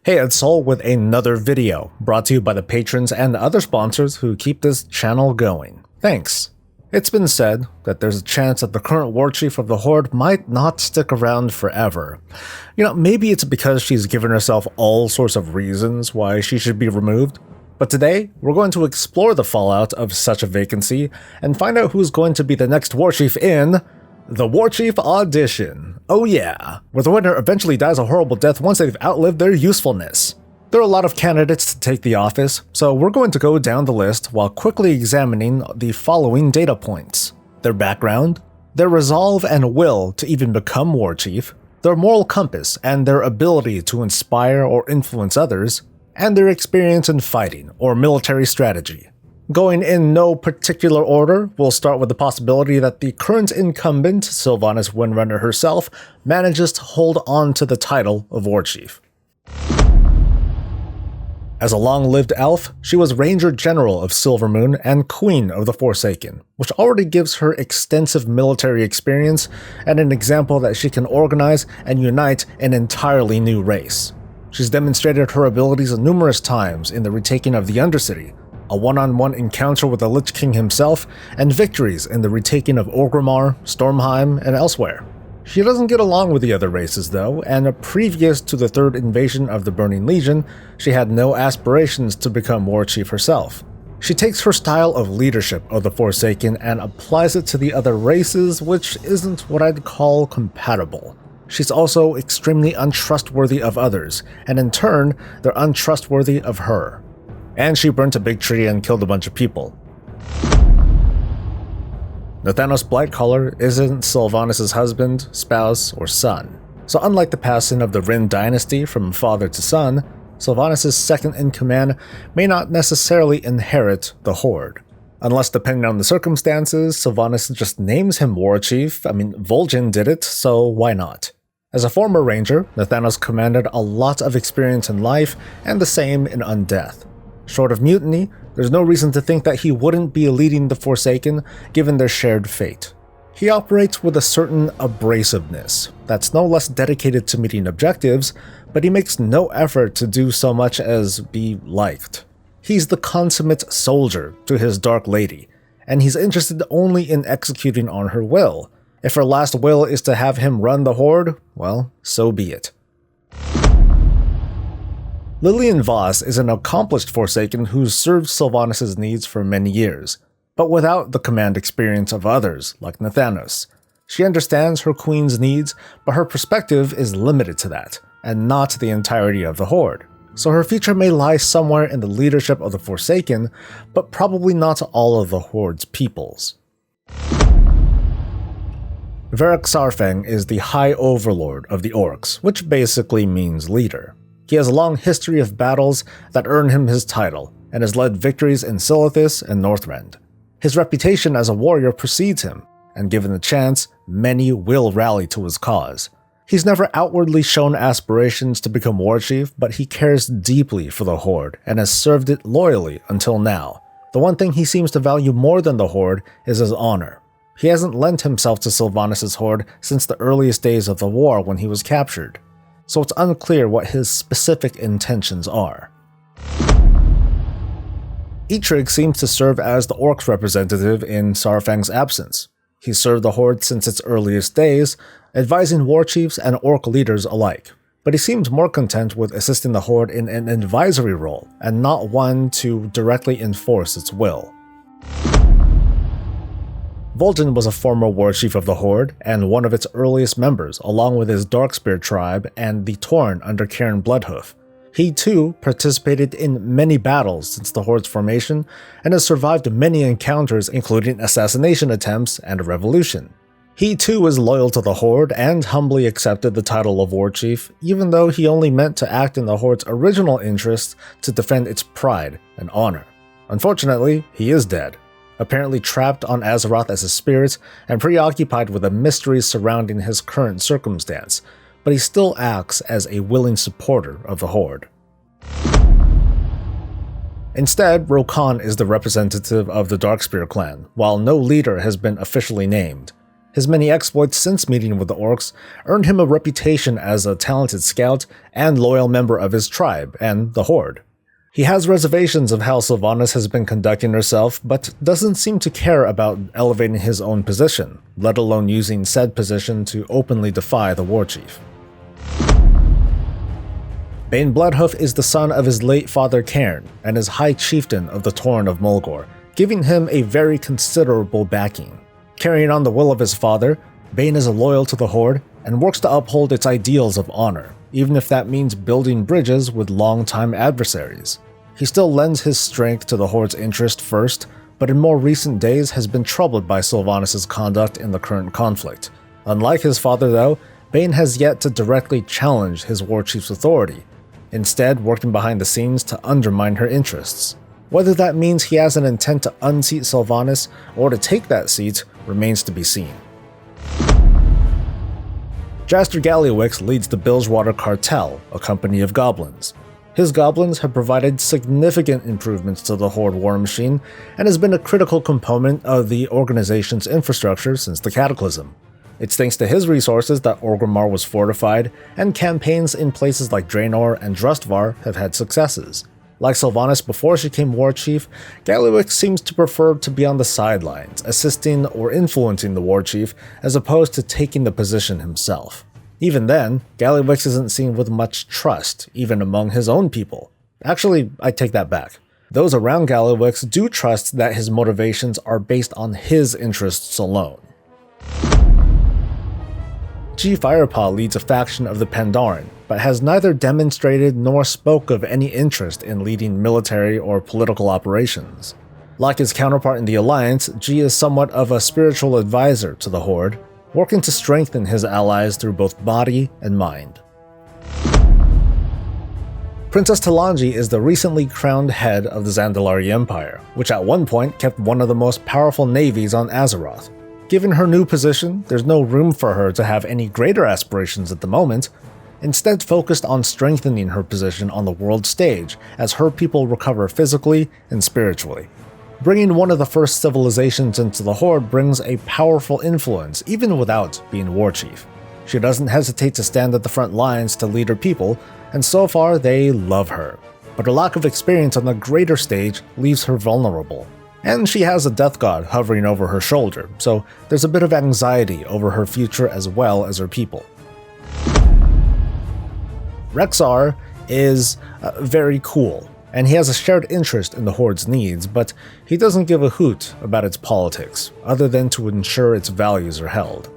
Hey, it's Sol with another video, brought to you by the patrons and other sponsors who keep this channel going. Thanks. It's been said that there's a chance that the current war chief of the Horde might not stick around forever. Maybe it's because she's given herself all sorts of reasons why she should be removed. But today, we're going to explore the fallout of such a vacancy and find out who's going to be the next war chief in the Warchief Audition. Oh yeah, where the winner eventually dies a horrible death once they've outlived their usefulness. There are a lot of candidates to take the office, so we're going to go down the list while quickly examining the following data points: their background, their resolve and will to even become war chief, their moral compass and their ability to inspire or influence others, and their experience in fighting or military strategy. Going in no particular order, we'll start with the possibility that the current incumbent, Sylvanas Windrunner herself, manages to hold on to the title of War Chief. As a long-lived elf, she was Ranger General of Silvermoon and Queen of the Forsaken, which already gives her extensive military experience and an example that she can organize and unite an entirely new race. She's demonstrated her abilities numerous times in the retaking of the Undercity, a one-on-one encounter with the Lich King himself, and victories in the retaking of Orgrimmar, Stormheim, and elsewhere. She doesn't get along with the other races though, and previous to the third invasion of the Burning Legion, she had no aspirations to become War Chief herself. She takes her style of leadership of the Forsaken and applies it to the other races, which isn't what I'd call compatible. She's also extremely untrustworthy of others, and in turn, they're untrustworthy of her. And she burnt a big tree and killed a bunch of people. Nathanos Blightcaller isn't Sylvanas' husband, spouse, or son. So unlike the passing of the Rin dynasty from father to son, Sylvanas' second-in-command may not necessarily inherit the Horde. Unless, depending on the circumstances, Sylvanas just names him war chief. Vol'jin did it, so why not? As a former ranger, Nathanos commanded a lot of experience in life and the same in undeath. Short of mutiny, there's no reason to think that he wouldn't be leading the Forsaken given their shared fate. He operates with a certain abrasiveness that's no less dedicated to meeting objectives, but he makes no effort to do so much as be liked. He's the consummate soldier to his Dark Lady, and he's interested only in executing on her will. If her last will is to have him run the Horde, well, so be it. Lilian Voss is an accomplished Forsaken who's served Sylvanas' needs for many years, but without the command experience of others like Nathanos. She understands her queen's needs, but her perspective is limited to that, and not the entirety of the Horde. So her future may lie somewhere in the leadership of the Forsaken, but probably not all of the Horde's peoples. SAURFANG is the High Overlord of the Orcs, which basically means leader. He has a long history of battles that earn him his title, and has led victories in Silithus and Northrend. His reputation as a warrior precedes him, and given the chance, many will rally to his cause. He's never outwardly shown aspirations to become war chief, but he cares deeply for the Horde, and has served it loyally until now. The one thing he seems to value more than the Horde is his honor. He hasn't lent himself to Sylvanas' Horde since the earliest days of the war when he was captured, so it's unclear what his specific intentions are. Eitrigg seems to serve as the Orcs representative in SAURFANG's absence. He's served the Horde since its earliest days, advising war chiefs and Orc leaders alike, but he seems more content with assisting the Horde in an advisory role, and not one to directly enforce its will. Vol'jin was a former war chief of the Horde, and one of its earliest members, along with his Darkspear tribe and the Torn under BLOODHOOF. He too participated in many battles since the Horde's formation, and has survived many encounters including assassination attempts and a revolution. He too is loyal to the Horde and humbly accepted the title of war chief, even though he only meant to act in the Horde's original interests to defend its pride and honor. Unfortunately, he is dead, apparently trapped on Azeroth as a spirit and preoccupied with the mysteries surrounding his current circumstance, but he still acts as a willing supporter of the Horde. Instead, Rokan is the representative of the Darkspear clan, while no leader has been officially named. His many exploits since meeting with the orcs earned him a reputation as a talented scout and loyal member of his tribe and the Horde. He has reservations of how Sylvanas has been conducting herself, but doesn't seem to care about elevating his own position, let alone using said position to openly defy the Warchief. BAINE BLOODHOOF is the son of his late father Cairn, and is High Chieftain of the Torrent of Mulgore, giving him a very considerable backing. Carrying on the will of his father, BAINE is loyal to the Horde and works to uphold its ideals of honor, even if that means building bridges with long-time adversaries. He still lends his strength to the Horde's interest first, but in more recent days has been troubled by Sylvanas' conduct in the current conflict. Unlike his father though, BAINE has yet to directly challenge his Warchief's authority, instead working behind the scenes to undermine her interests. Whether that means he has an intent to unseat Sylvanas or to take that seat remains to be seen. Jaster Gallywix leads the Bilgewater Cartel, a company of goblins. His goblins have provided significant improvements to the Horde war machine and has been a critical component of the organization's infrastructure since the Cataclysm. It's thanks to his resources that Orgrimmar was fortified, and campaigns in places like Draenor and Drustvar have had successes. Like Sylvanas before she became Warchief, Gallywix seems to prefer to be on the sidelines, assisting or influencing the Warchief as opposed to taking the position himself. Even then, Gallywix isn't seen with much trust, even among his own people. Actually, I take that back. Those around Gallywix do trust that his motivations are based on his interests alone. G. Firepaw leads a faction of the Pandaren, but has neither demonstrated nor spoke of any interest in leading military or political operations. Like his counterpart in the Alliance, G is somewhat of a spiritual advisor to the Horde, working to strengthen his allies through both body and mind. Princess Talanji is the recently crowned head of the Zandalari Empire, which at one point kept one of the most powerful navies on Azeroth. Given her new position, there's no room for her to have any greater aspirations at the moment, instead focused on strengthening her position on the world stage as her people recover physically and spiritually. Bringing one of the first civilizations into the Horde brings a powerful influence even without being Warchief. She doesn't hesitate to stand at the front lines to lead her people, and so far they love her. But her lack of experience on the greater stage leaves her vulnerable. And she has a death god hovering over her shoulder, so there's a bit of anxiety over her future as well as her people. REXXAR is very cool, and he has a shared interest in the Horde's needs, but he doesn't give a hoot about its politics, other than to ensure its values are held.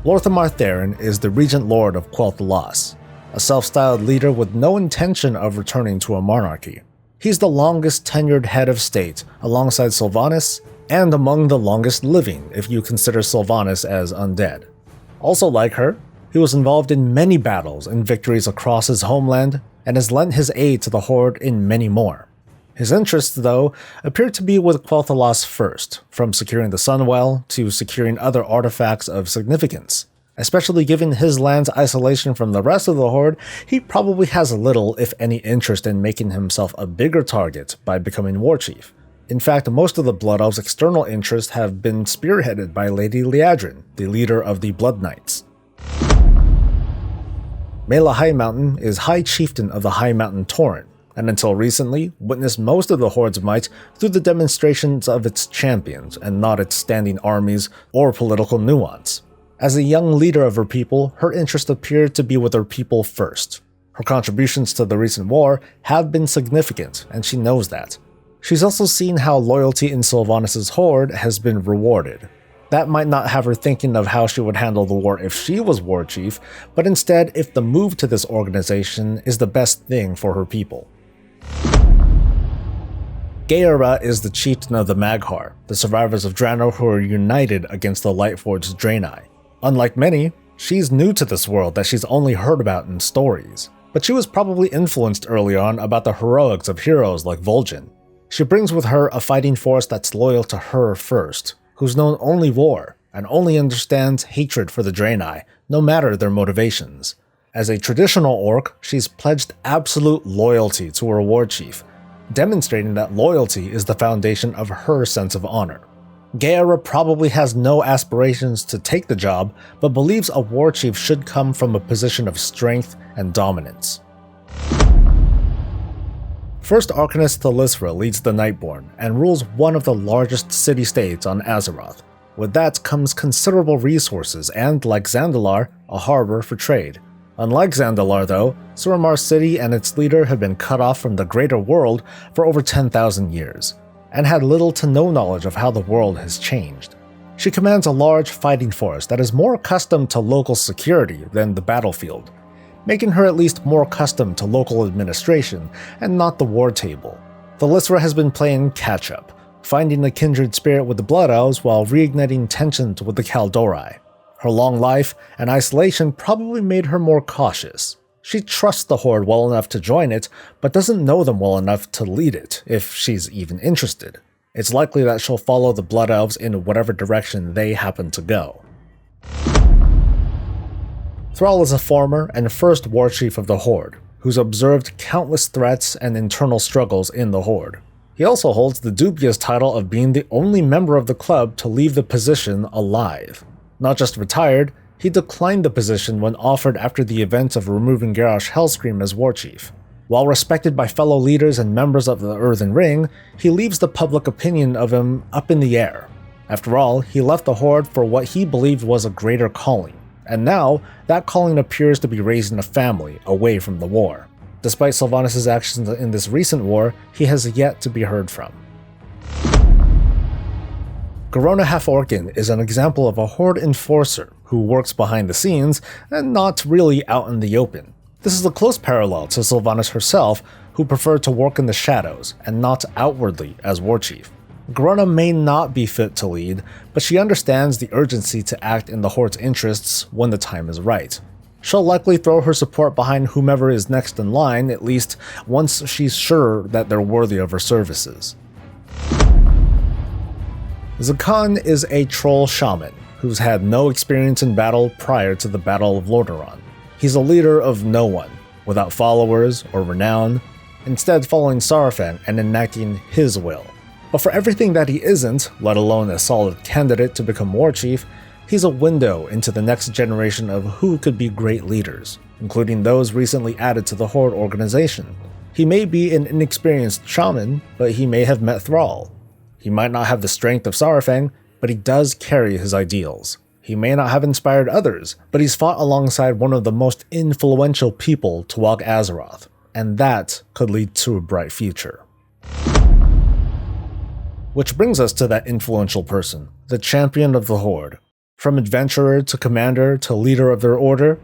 Lor'themar Theron is the Regent Lord of Quel'Thalas, a self-styled leader with no intention of returning to a monarchy. He's the longest tenured head of state, alongside Sylvanas, and among the longest living if you consider Sylvanas as undead. Also like her, he was involved in many battles and victories across his homeland, and has lent his aid to the Horde in many more. His interests, though, appear to be with Quel'Thalas first, from securing the Sunwell to securing other artifacts of significance. Especially given his land's isolation from the rest of the Horde, he probably has little, if any, interest in making himself a bigger target by becoming Warchief. In fact, most of the Blood Elves' external interests have been spearheaded by Lady Liadrin, the leader of the Blood Knights. MAYLA Highmountain is High Chieftain of the Highmountain Torrent, and until recently, witnessed most of the Horde's might through the demonstrations of its champions and not its standing armies or political nuance. As a young leader of her people, her interest appeared to be with her people first. Her contributions to the recent war have been significant, and she knows that. She's also seen how loyalty in Sylvanas' Horde has been rewarded. That might not have her thinking of how she would handle the war if she was Warchief, but instead if the move to this organization is the best thing for her people. Gaera is the chieftain of the Mag'har, the survivors of Draenor who are united against the Lightforged Draenei. Unlike many, she's new to this world that she's only heard about in stories, but she was probably influenced early on about the heroics of heroes like Vol'jin. She brings with her a fighting force that's loyal to her first, who's known only war, and only understands hatred for the Draenei, no matter their motivations. As a traditional orc, she's pledged absolute loyalty to her Warchief, demonstrating that loyalty is the foundation of her sense of honor. Gaora probably has no aspirations to take the job, but believes a war chief should come from a position of strength and dominance. First Arcanist Thalyssra leads the Nightborn and rules one of the largest city-states on Azeroth. With that comes considerable resources and, like Zandalar, a harbor for trade. Unlike Zandalar though, Suramar City and its leader have been cut off from the greater world for over 10,000 years, and had little to no knowledge of how the world has changed. She commands a large fighting force that is more accustomed to local security than the battlefield, making her at least more accustomed to local administration and not the war table. Thalyssra has been playing catch-up, finding a kindred spirit with the Blood Elves while reigniting tensions with the Kaldorei. Her long life and isolation probably made her more cautious. She trusts the Horde well enough to join it, but doesn't know them well enough to lead it, if she's even interested. It's likely that she'll follow the Blood Elves in whatever direction they happen to go. Thrall is a former and first Warchief of the Horde, who's observed countless threats and internal struggles in the Horde. He also holds the dubious title of being the only member of the club to leave the position alive. Not just retired, he declined the position when offered after the events of removing Garrosh Hellscream as Warchief. While respected by fellow leaders and members of the Earthen Ring, he leaves the public opinion of him up in the air. After all, he left the Horde for what he believed was a greater calling, and now that calling appears to be raising a family away from the war. Despite Sylvanas' actions in this recent war, he has yet to be heard from. Garona Half-Orcan is an example of a Horde enforcer who works behind the scenes and not really out in the open. This is a close parallel to Sylvanas herself, who preferred to work in the shadows and not outwardly as Warchief. Garona may not be fit to lead, but she understands the urgency to act in the Horde's interests when the time is right. She'll likely throw her support behind whomever is next in line, at least once she's sure that they're worthy of her services. Zakan is a troll shaman who's had no experience in battle prior to the Battle of Lordaeron. He's a leader of no one, without followers or renown, instead following SAURFANG and enacting his will. But for everything that he isn't, let alone a solid candidate to become Warchief, he's a window into the next generation of who could be great leaders, including those recently added to the Horde organization. He may be an inexperienced shaman, but he may have met Thrall. He might not have the strength of SAURFANG, but he does carry his ideals. He may not have inspired others, but he's fought alongside one of the most influential people to walk Azeroth, and that could lead to a bright future. Which brings us to that influential person, the champion of the Horde. From adventurer to commander to leader of their order,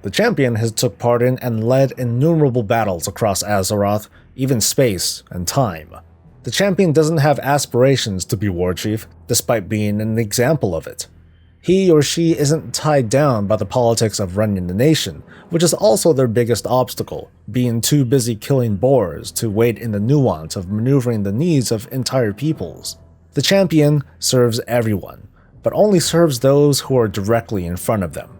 the champion has took part in and led innumerable battles across Azeroth, even space and time. The champion doesn't have aspirations to be Warchief, despite being an example of it. He or she isn't tied down by the politics of running the nation, which is also their biggest obstacle, being too busy killing boars to wade in the nuance of maneuvering the needs of entire peoples. The champion serves everyone, but only serves those who are directly in front of them.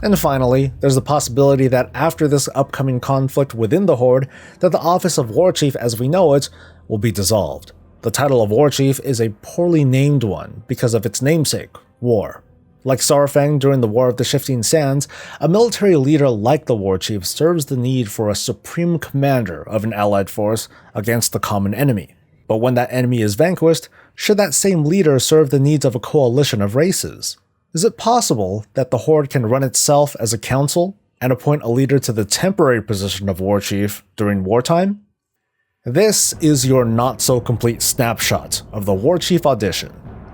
And finally, there's the possibility that after this upcoming conflict within the Horde, that the office of Warchief as we know it will be dissolved. The title of Warchief is a poorly named one because of its namesake, war. Like SAURFANG during the War of the Shifting Sands, a military leader like the Warchief serves the need for a supreme commander of an allied force against the common enemy. But when that enemy is vanquished, should that same leader serve the needs of a coalition of races? Is it possible that the Horde can run itself as a council and appoint a leader to the temporary position of Warchief during wartime? This is your not-so-complete snapshot of the Warchief audition.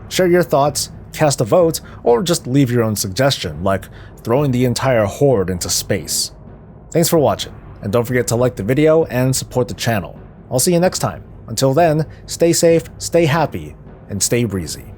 Share your thoughts, cast a vote, or just leave your own suggestion, like throwing the entire Horde into space. Thanks for watching, and don't forget to like the video and support the channel. I'll see you next time. Until then, stay safe, stay happy, and stay breezy.